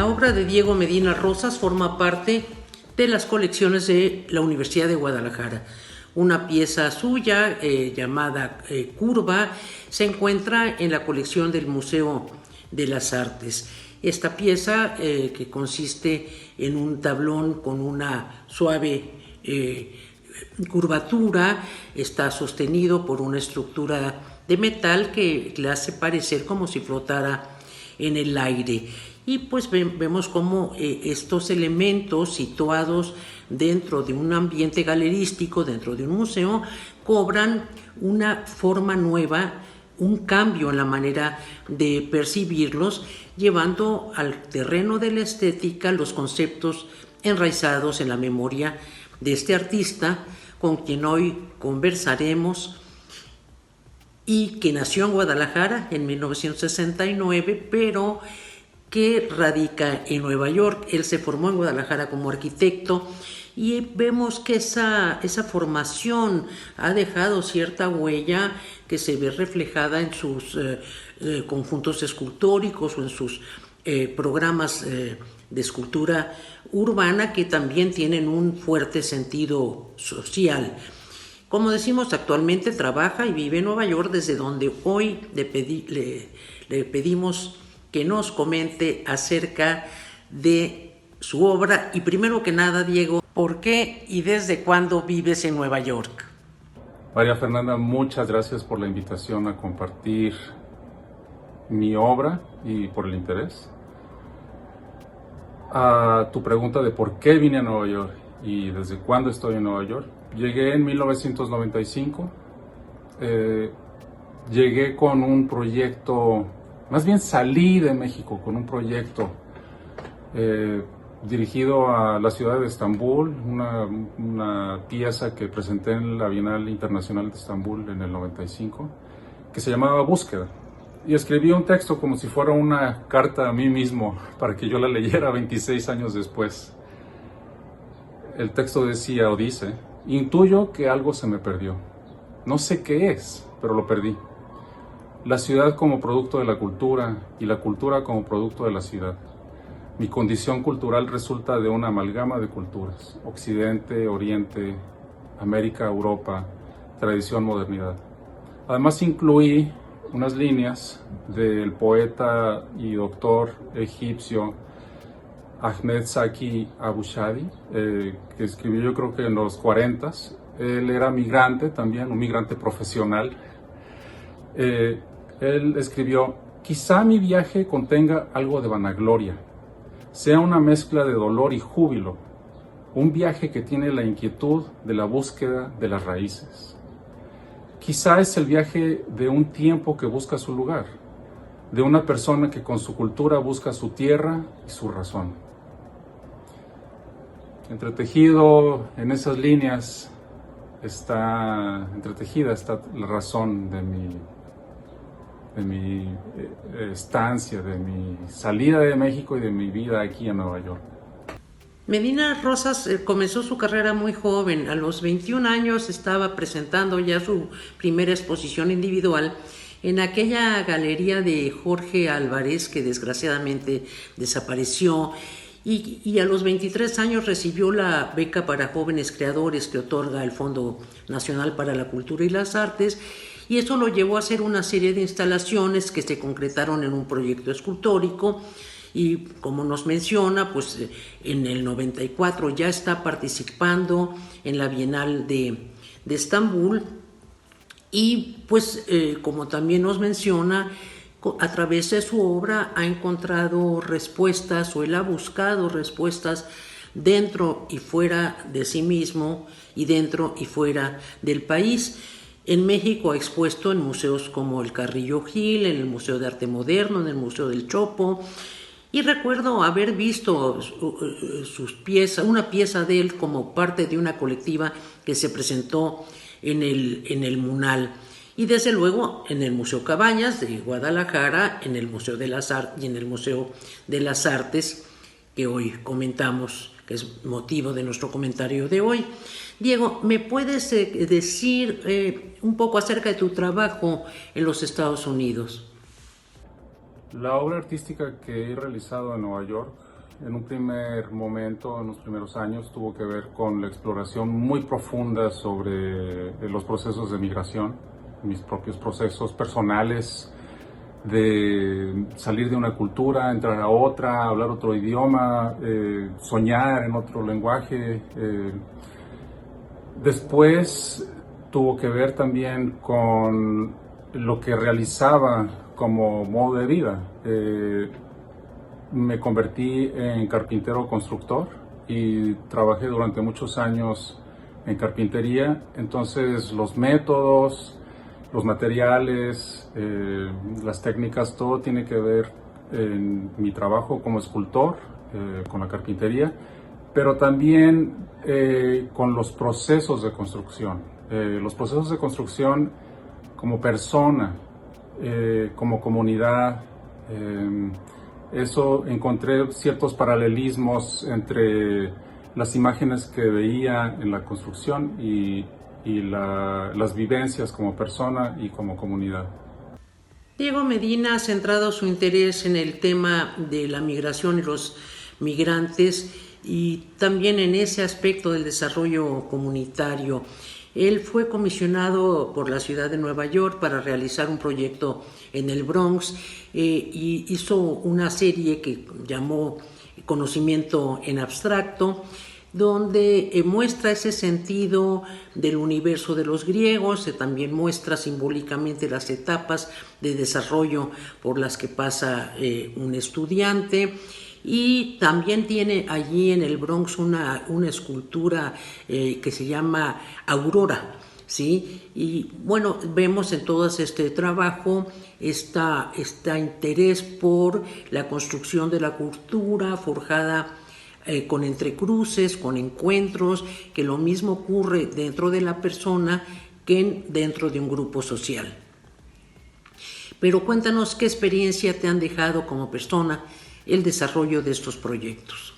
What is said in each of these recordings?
La obra de Diego Medina Rosas forma parte de las colecciones de la Universidad de Guadalajara. Una pieza suya llamada Curva se encuentra en la colección del Museo de las Artes. Esta pieza, que consiste en un tablón con una suave curvatura, está sostenido por una estructura de metal que le hace parecer como si flotara en el aire. Y pues vemos cómo estos elementos situados dentro de un ambiente galerístico, dentro de un museo, cobran una forma nueva, un cambio en la manera de percibirlos, llevando al terreno de la estética los conceptos enraizados en la memoria de este artista con quien hoy conversaremos y que nació en Guadalajara en 1969, pero que radica en Nueva York. Él se formó en Guadalajara como arquitecto y vemos que esa formación ha dejado cierta huella que se ve reflejada en sus conjuntos escultóricos o en sus programas de escultura urbana, que también tienen un fuerte sentido social. Como decimos, actualmente trabaja y vive en Nueva York, desde donde hoy le pedimos que nos comente acerca de su obra. Y primero que nada, Diego, ¿por qué y desde cuándo vives en Nueva York? María Fernanda, muchas gracias por la invitación a compartir mi obra y por el interés. A tu pregunta de por qué vine a Nueva York y desde cuándo estoy en Nueva York. Llegué en 1995. Llegué con un proyecto, más bien salí de México con un proyecto dirigido a la ciudad de Estambul, una pieza que presenté en la Bienal Internacional de Estambul en el 95, que se llamaba Búsqueda. Y escribí un texto como si fuera una carta a mí mismo para que yo la leyera 26 años después. El texto decía o dice: intuyo que algo se me perdió. No sé qué es, pero lo perdí. La ciudad como producto de la cultura y la cultura como producto de la ciudad. Mi condición cultural resulta de una amalgama de culturas: Occidente, Oriente, América, Europa, tradición, modernidad. Además incluí unas líneas del poeta y doctor egipcio Ahmed Zaki Abushadi, que escribió yo creo que en los 40s. Él era migrante también, un migrante profesional. Él escribió: quizá mi viaje contenga algo de vanagloria, sea una mezcla de dolor y júbilo, un viaje que tiene la inquietud de la búsqueda de las raíces. Quizá es el viaje de un tiempo que busca su lugar, de una persona que con su cultura busca su tierra y su razón. Entretejido en esas líneas entretejida está la razón de mi estancia, de mi salida de México y de mi vida aquí en Nueva York. Medina Rosas comenzó su carrera muy joven. A los 21 años estaba presentando ya su primera exposición individual en aquella galería de Jorge Álvarez, que desgraciadamente desapareció, y a los 23 años recibió la beca para jóvenes creadores que otorga el Fondo Nacional para la Cultura y las Artes, y eso lo llevó a hacer una serie de instalaciones que se concretaron en un proyecto escultórico. Y como nos menciona, pues en el 94 ya está participando en la Bienal de Estambul, y pues como también nos menciona, a través de su obra ha encontrado respuestas, o él ha buscado respuestas dentro y fuera de sí mismo y dentro y fuera del país. En México ha expuesto en museos como el Carrillo Gil, en el Museo de Arte Moderno, en el Museo del Chopo. Y recuerdo haber visto una pieza de él como parte de una colectiva que se presentó en el MUNAL. Y desde luego en el Museo Cabañas de Guadalajara, en el Museo de las Artes y en el Museo de las Artes, que hoy comentamos, que es motivo de nuestro comentario de hoy. Diego, ¿me puedes decir un poco acerca de tu trabajo en los Estados Unidos? La obra artística que he realizado en Nueva York en un primer momento, en los primeros años, tuvo que ver con la exploración muy profunda sobre los procesos de migración, mis propios procesos personales, de salir de una cultura, entrar a otra, hablar otro idioma, soñar en otro lenguaje. Después tuvo que ver también con lo que realizaba como modo de vida. Me convertí en carpintero constructor y trabajé durante muchos años en carpintería. Entonces los métodos, los materiales, las técnicas, todo tiene que ver en mi trabajo como escultor, con la carpintería, pero también con los procesos de construcción. Los procesos de construcción como persona, como comunidad. Eso encontré ciertos paralelismos entre las imágenes que veía en la construcción y las vivencias como persona y como comunidad. Diego Medina ha centrado su interés en el tema de la migración y los migrantes y también en ese aspecto del desarrollo comunitario. Él fue comisionado por la ciudad de Nueva York para realizar un proyecto en el Bronx y hizo una serie que llamó Conocimiento en Abstracto, donde muestra ese sentido del universo de los griegos, también muestra simbólicamente las etapas de desarrollo por las que pasa un estudiante. Y también tiene allí en el Bronx una escultura que se llama Aurora, ¿sí? Y bueno, vemos en todo este trabajo este interés por la construcción de la cultura forjada con entrecruces, con encuentros, que lo mismo ocurre dentro de la persona que dentro de un grupo social. Pero cuéntanos qué experiencia te han dejado como persona el desarrollo de estos proyectos.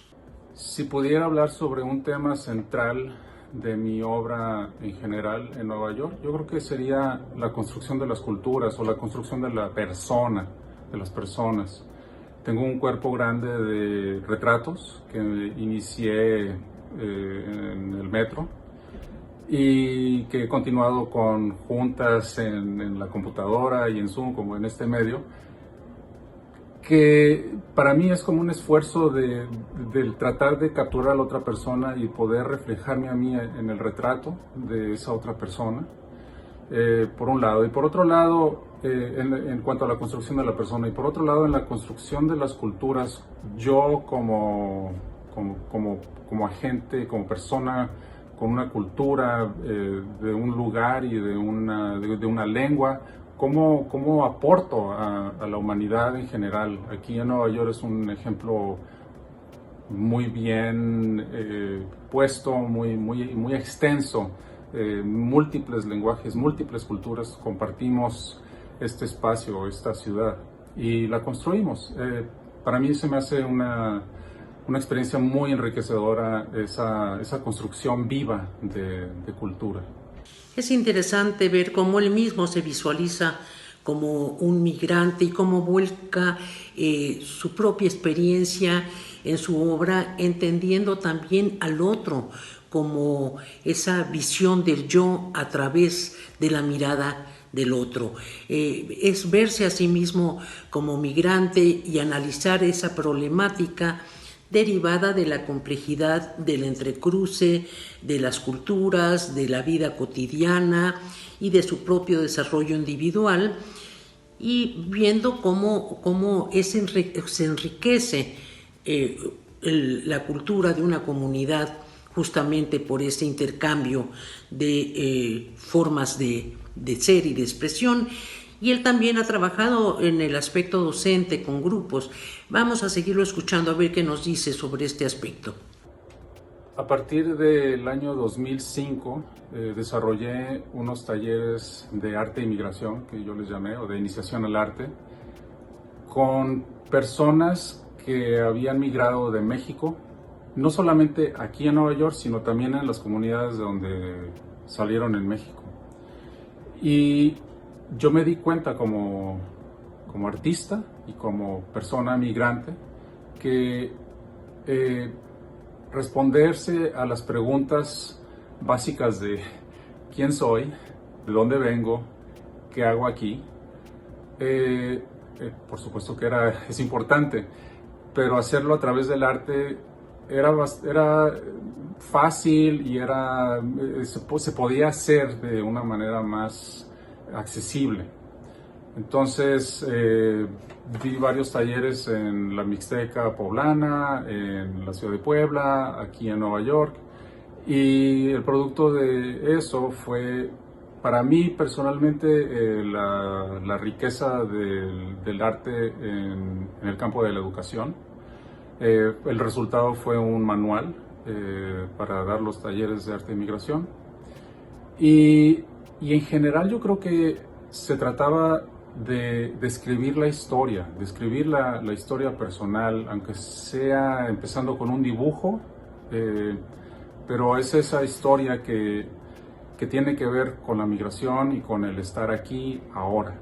Si pudiera hablar sobre un tema central de mi obra en general en Nueva York, yo creo que sería la construcción de las culturas o la construcción de la persona, de las personas. Tengo un cuerpo grande de retratos que inicié en el metro y que he continuado con juntas en la computadora y en Zoom, como en este medio, que para mí es como un esfuerzo de tratar de capturar a la otra persona y poder reflejarme a mí en el retrato de esa otra persona, por un lado. Y por otro lado, en cuanto a la construcción de la persona, y por otro lado, en la construcción de las culturas, yo como agente, como persona con una cultura de un lugar y de una lengua, ¿Cómo aporto a la humanidad en general? Aquí en Nueva York es un ejemplo muy bien puesto, muy extenso, múltiples lenguajes, múltiples culturas, compartimos este espacio, esta ciudad y la construimos. Para mí se me hace una experiencia muy enriquecedora esa construcción viva de cultura. Es interesante ver cómo él mismo se visualiza como un migrante y cómo vuelca su propia experiencia en su obra, entendiendo también al otro como esa visión del yo a través de la mirada del otro. Es verse a sí mismo como migrante y analizar esa problemática derivada de la complejidad del entrecruce, de las culturas, de la vida cotidiana y de su propio desarrollo individual, y viendo cómo se enriquece la cultura de una comunidad justamente por ese intercambio de formas de ser y de expresión. Y él también ha trabajado en el aspecto docente con grupos. Vamos a seguirlo escuchando a ver qué nos dice sobre este aspecto. A partir del año 2005 desarrollé unos talleres de arte y migración, que yo les llamé, o de iniciación al arte, con personas que habían migrado de México, no solamente aquí en Nueva York, sino también en las comunidades de donde salieron en México. Y yo me di cuenta como artista y como persona migrante que responderse a las preguntas básicas de quién soy, de dónde vengo, qué hago aquí. Por supuesto que es importante, pero hacerlo a través del arte era fácil y se podía hacer de una manera más accesible. Entonces di varios talleres en la Mixteca poblana, en la ciudad de Puebla, aquí en Nueva York, y el producto de eso fue para mí personalmente la riqueza del arte en el campo de la educación. El resultado fue un manual para dar los talleres de arte y migración, y en general yo creo que se trataba de escribir la historia, de escribir la historia personal, aunque sea empezando con un dibujo, pero es esa historia que tiene que ver con la migración y con el estar aquí ahora.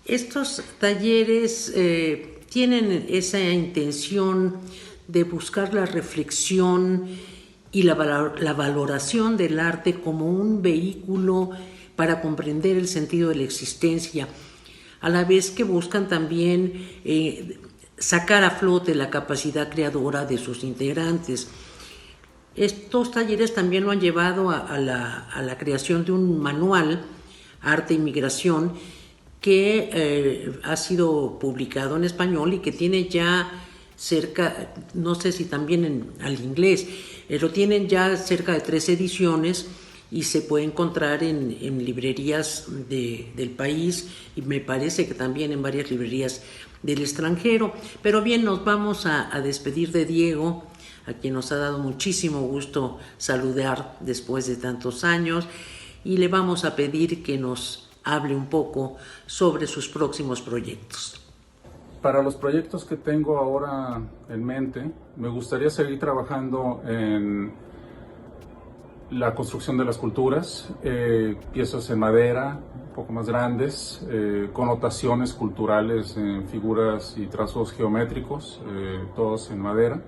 Estos talleres tienen esa intención de buscar la reflexión y la valoración del arte como un vehículo para comprender el sentido de la existencia, a la vez que buscan también sacar a flote la capacidad creadora de sus integrantes. Estos talleres también lo han llevado a la creación de un manual, Arte y Migración, que ha sido publicado en español y que tiene ya cerca, no sé si también al inglés, lo tienen ya cerca de 3 ediciones y se puede encontrar en librerías del país y me parece que también en varias librerías del extranjero. Pero bien, nos vamos a despedir de Diego, a quien nos ha dado muchísimo gusto saludar después de tantos años, y le vamos a pedir que nos hable un poco sobre sus próximos proyectos. Para los proyectos que tengo ahora en mente, me gustaría seguir trabajando en la construcción de las esculturas, piezas en madera, un poco más grandes, connotaciones culturales en figuras y trazos geométricos, todos en madera.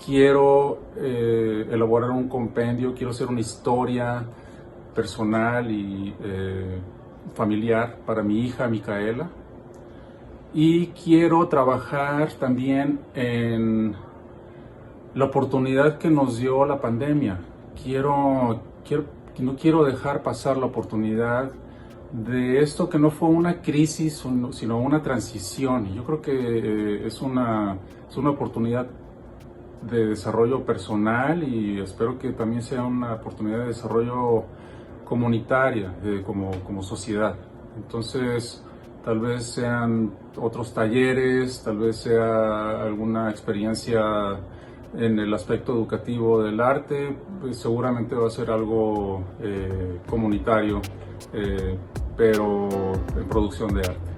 Quiero elaborar un compendio, quiero hacer una historia personal y familiar para mi hija Micaela. Y quiero trabajar también en la oportunidad que nos dio la pandemia. No quiero dejar pasar la oportunidad de esto que no fue una crisis, sino una transición. Y yo creo que es una oportunidad de desarrollo personal y espero que también sea una oportunidad de desarrollo comunitaria, como sociedad. Entonces, tal vez sean otros talleres, tal vez sea alguna experiencia en el aspecto educativo del arte, pues seguramente va a ser algo comunitario, pero en producción de arte.